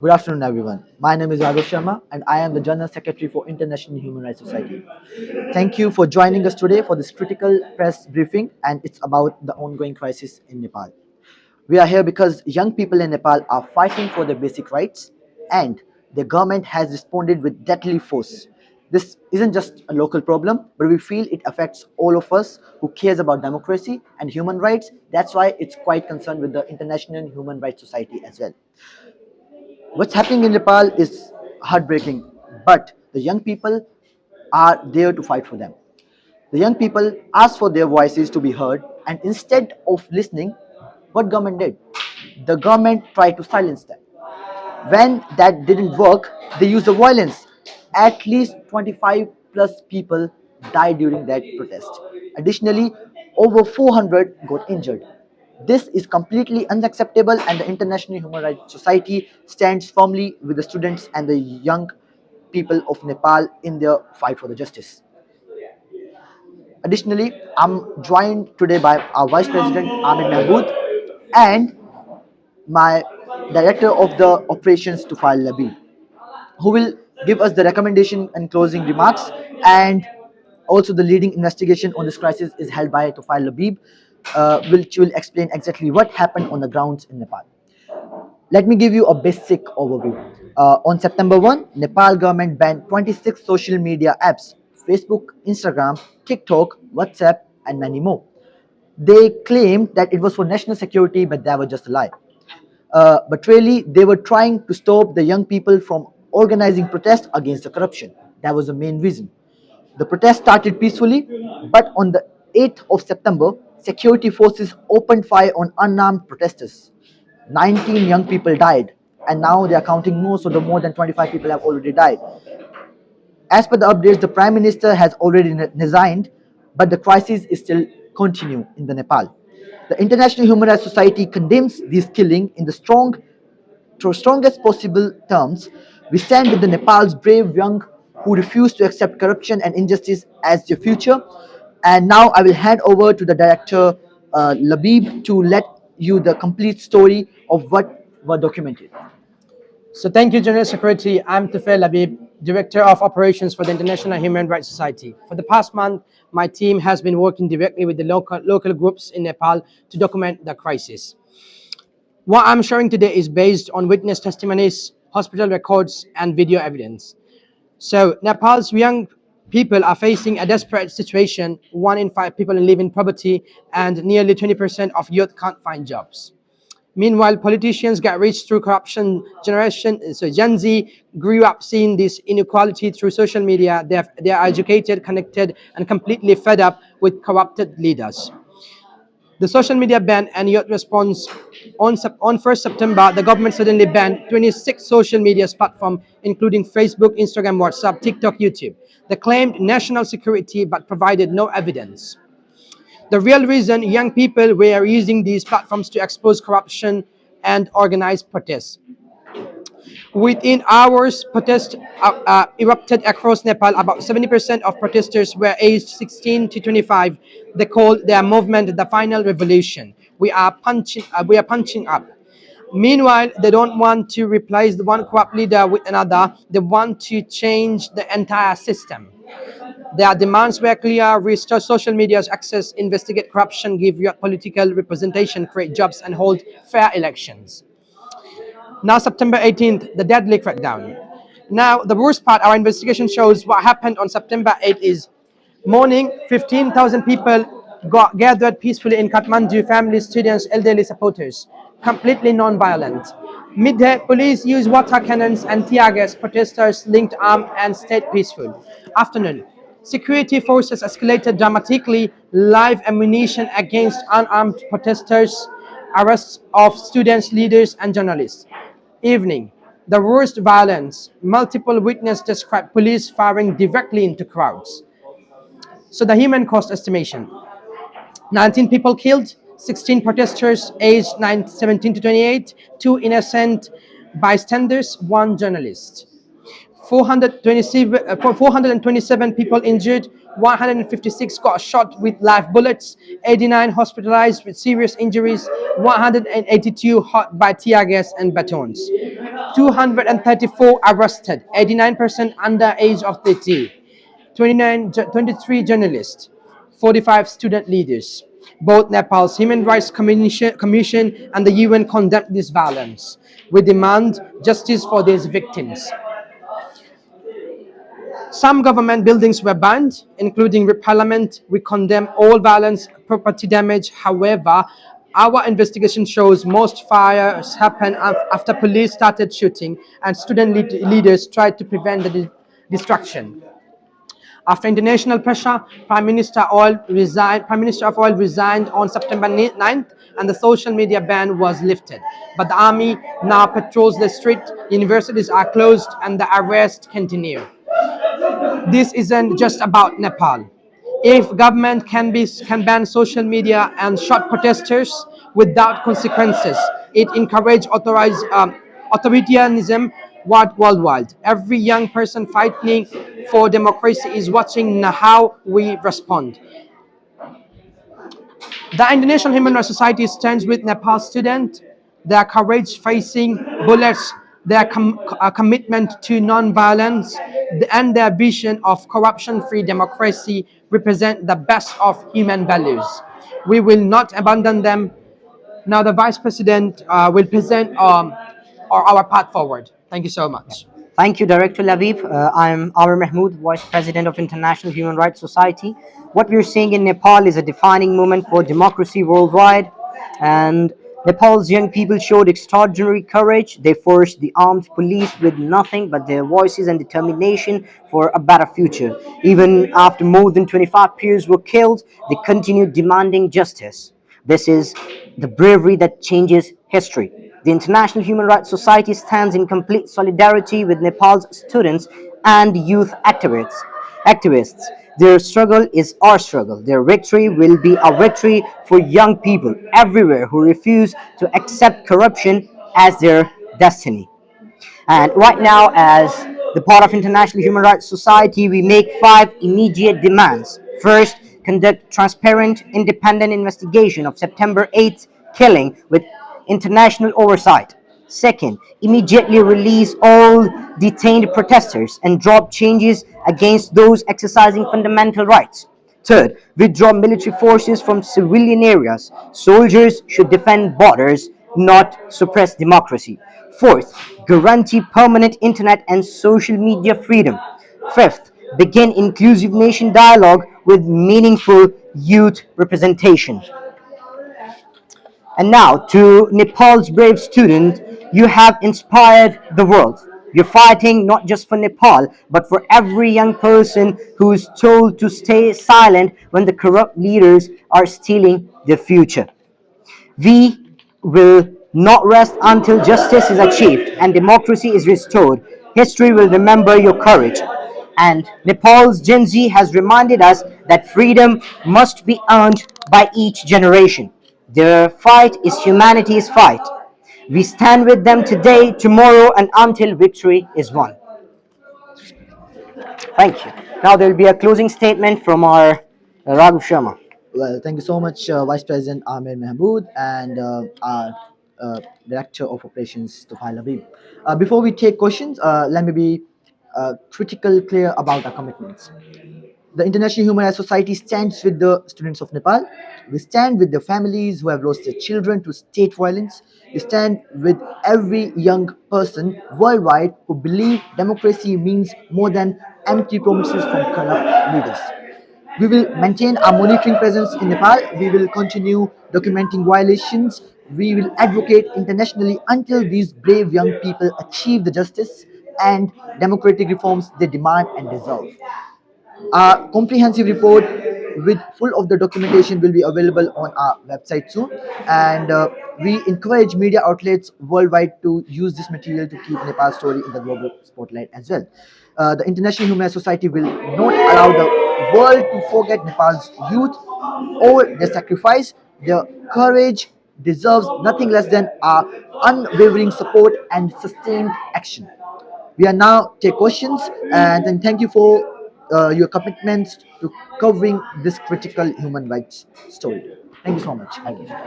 Good afternoon, everyone. My name is Raghav Sharma, and I am the General Secretary for International Human Rights Society. Thank you for joining us today for this critical press briefing, and it's about the ongoing crisis in Nepal. We are here because young people in Nepal are fighting for their basic rights, and the government has responded with deadly force. This isn't just a local problem, but we feel it affects all of us who cares about democracy and human rights. That's why it's quite concerned with the International Human Rights Society as well. What's happening in Nepal is heartbreaking, but the young people are there to fight for them. The young people asked for their voices to be heard, and instead of listening, what government did? The government tried to silence them. When that didn't work, they used the violence. At least 25 plus people died during that protest. Additionally, over 400 got injured. This is completely unacceptable, and the International Human Rights Society stands firmly with the students and the young people of Nepal in their fight for the justice. Additionally, I'm joined today by our Vice President Ahmed Mahmood and my Director of the Operations Tufail Labib, who will give us the recommendation and closing remarks. And also, the leading investigation on this crisis is held by Tufail Labib, which will explain exactly what happened on the grounds in Nepal. Let me give you a basic overview. On September 1, Nepal government banned 26 social media apps: Facebook, Instagram, TikTok, WhatsApp, and many more. They claimed that it was for national security, but that was just a lie. But really, they were trying to stop the young people from organizing protests against the corruption. That was the main reason. The protest started peacefully, but on the 8th of September, security forces opened fire on unarmed protesters. 19 young people died, and now they are counting more, so the more than 25 people have already died. As per the updates, the Prime Minister has already resigned, but the crisis is still continue in the Nepal. The International Human Rights Society condemns this killing in the strongest possible terms. We stand with the Nepal's brave young who refuse to accept corruption and injustice as their future. And now I will hand over to the director Labib to let you the complete story of what were documented. So thank you, General Secretary. I'm Tufail Labib, Director of Operations for the International Human Rights Society. For the past month, my team has been working directly with the local groups in Nepal to document the crisis. What I'm sharing today is based on witness testimonies, hospital records, and video evidence. So Nepal's young people are facing a desperate situation. 1 in 5 people live in poverty, and nearly 20% of youth can't find jobs. Meanwhile, politicians get rich through corruption. Gen Z grew up seeing this inequality through social media. They are educated, connected, and completely fed up with corrupted leaders. The social media ban and youth response. On 1st September, the government suddenly banned 26 social media platforms, including Facebook, Instagram, WhatsApp, TikTok, YouTube. They claimed national security but provided no evidence. The real reason young people were using these platforms to expose corruption and organize protests. Within hours, protests erupted across Nepal. About 70% of protesters were aged 16 to 25. They called their movement the final revolution. We are punching up. Meanwhile, they don't want to replace the one corrupt leader with another. They want to change the entire system. Their demands were clear: restore social media's access, investigate corruption, give youth political representation, create jobs, and hold fair elections. Now, September 18th, the deadly crackdown. Now, the worst part, our investigation shows what happened on September 8th is morning, 15,000 people gathered peacefully in Kathmandu, families, students, elderly supporters, completely non-violent. Midday, police used water cannons and tear gas. Protesters linked armed and stayed peaceful. Afternoon, security forces escalated dramatically, live ammunition against unarmed protesters, arrests of students, leaders, and journalists. Evening, the worst violence. Multiple witnesses described police firing directly into crowds. So the human cost estimation: 19 people killed, 16 protesters aged 17 to 28, 2 innocent bystanders, 1 journalist. 427 people injured, 156 got shot with live bullets, 89 hospitalized with serious injuries, 182 hurt by tear gas and batons, 234 arrested, 89% under age of 30, 23 journalists, 45 student leaders. Both Nepal's Human Rights Commission and the UN condemned this violence. We demand justice for these victims. Some government buildings were burned, including the parliament. We condemn all violence, property damage. However, our investigation shows most fires happened after police started shooting and student leaders tried to prevent the destruction. After international pressure, Prime Minister of Oil resigned on September 9th, and the social media ban was lifted. But the army now patrols the street, universities are closed, and the arrests continue. This isn't just about Nepal. If government can ban social media and shut protesters without consequences, it encourages authoritarianism worldwide. Every young person fighting for democracy is watching how we respond. The International Human Rights Society stands with Nepal students. Their courage facing bullets, their commitment to non-violence, and their vision of corruption-free democracy represent the best of human values. We will not abandon them. Now the Vice President will present our path forward. Thank you so much. Thank you, Director Labib. I'm Amr Mahmood, Vice President of International Human Rights Society. What we're seeing in Nepal is a defining moment for democracy worldwide, and Nepal's young people showed extraordinary courage. They forced the armed police with nothing but their voices and determination for a better future. Even after more than 25 peers were killed, they continued demanding justice. This is the bravery that changes history. The International Human Rights Society stands in complete solidarity with Nepal's students and youth activists. Their struggle is our struggle. Their victory will be a victory for young people everywhere who refuse to accept corruption as their destiny. And right now, as the part of International Human Rights Society, we make 5 immediate demands. First, conduct transparent, independent investigation of September 8th killing with international oversight. Second, immediately release all detained protesters and drop changes against those exercising fundamental rights. Third, withdraw military forces from civilian areas. Soldiers should defend borders, not suppress democracy. Fourth, guarantee permanent internet and social media freedom. Fifth, begin inclusive nation dialogue with meaningful youth representation. And now, to Nepal's brave student, you have inspired the world. You're fighting not just for Nepal, but for every young person who is told to stay silent when the corrupt leaders are stealing their future. We will not rest until justice is achieved and democracy is restored. History will remember your courage. And Nepal's Gen Z has reminded us that freedom must be earned by each generation. Their fight is humanity's fight. We stand with them today, tomorrow, and until victory is won. Thank you. Now there will be a closing statement from our Raghu Sharma. Well, thank you so much, Vice President Amir Mahmood and our Director of Operations Tufail Habib. Before we take questions, let me be critical clear about our commitments. The International Human Rights Society stands with the students of Nepal. We stand with the families who have lost their children to state violence. We stand with every young person worldwide who believe democracy means more than empty promises from corrupt leaders. We will maintain our monitoring presence in Nepal. We will continue documenting violations. We will advocate internationally until these brave young people achieve the justice and democratic reforms they demand and deserve. A comprehensive report with full of the documentation will be available on our website soon, and we encourage media outlets worldwide to use this material to keep Nepal's story in the global spotlight as well. The International Human Rights Society will not allow the world to forget Nepal's youth or their sacrifice. Their courage deserves nothing less than our unwavering support and sustained action. We are now take questions, and then thank you for your commitments to covering this critical human rights story. Thank you so much again.